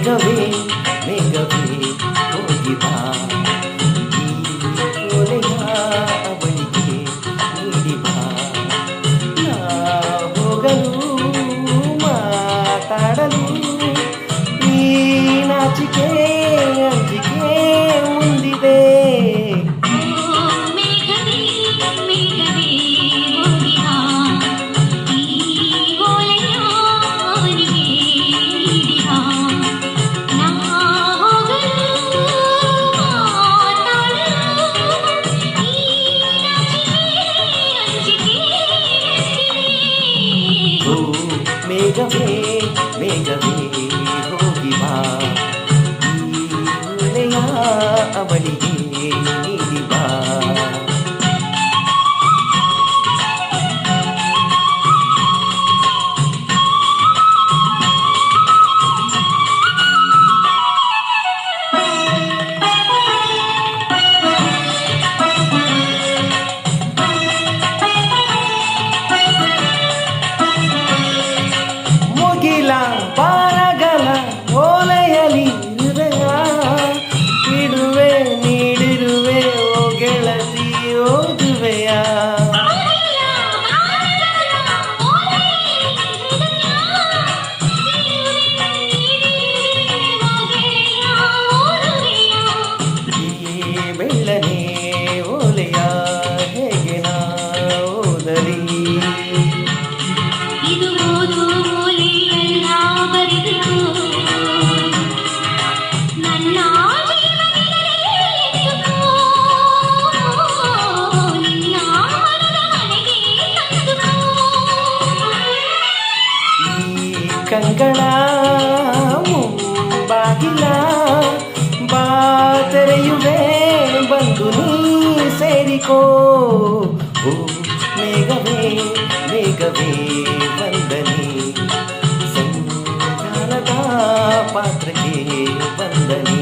ಮೇಘವೇ ಮೇಘವೇ ಹೋಗಿ ಬಾ ಈ ಓಲೆಯ ಅವಳಿಗೆ ನೀಡಿ ಬಾ ನಾ ಹೋಗಲು ಮಾತಾಡಲು ಈ ನಾಚಿಕೆ ಅಂಜಿಕೆ ಮುಂದಿದೆ ಮೇಘವೇ ಮೇಘವೇ ಹೋಗಿ ಬಾ ಈ ಓಲೆಯ ಅವಳಿಗೆ ನೀಡಿ ಬಾ ಬಾರಗಲ ಓಲೆಯಲಿ ಹೃದಯ ಇಡುವೆ ನೀಡಿರುವೆ ಓ ಗೆಳತಿ ಓದುವೆಯ ಈ ಬೆಳ್ಳನೆ ಓಲೆಯ ಹೇಗೆ ನಾ ಓದಲಿ ಕಂಗಳ ಮುಂಬಾಗಿಲ ಬಾ ತೆರೆಯುವೆ ಬಂದು ನೀ ಸೇರಿಕೋ ಓ ಮೇಘವೇ ಮೇಘವೇ ವಂದನೆ ಸಂಧಾನದ ಪಾತ್ರಕ್ಕೆ ವಂದನೆ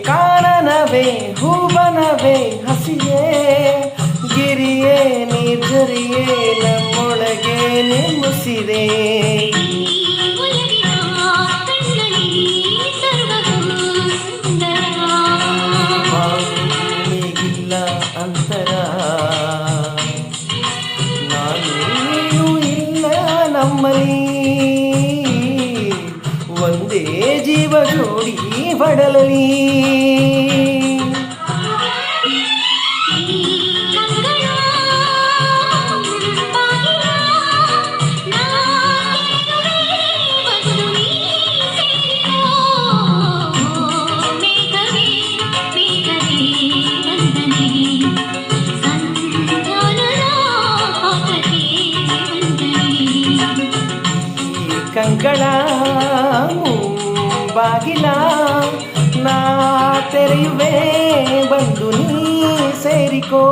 ಕಾನನವೇ ಹೂವನವೇ ಹಸಿಯೇ ಗಿರಿಯೇ ನಿರ್ಜರಿಯೇ ನಮ್ಮೊಳಗೆ ನೆಮ್ಮುಸಿದೆ ಈಗಿಲ್ಲ ಅಂತರ ನಾನು ಇಲ್ಲ ನಮ್ಮಲ್ಲಿ ಒಂದೇ ಜೀವ ಜೋಡಿ ಬಡಲಲಿ ಕಂಗಳ ಬಾಗಿಲ ನಾ ತೆರೆಯುವೆ ಬಂದು ನೀ ಸೇರಿಕೋ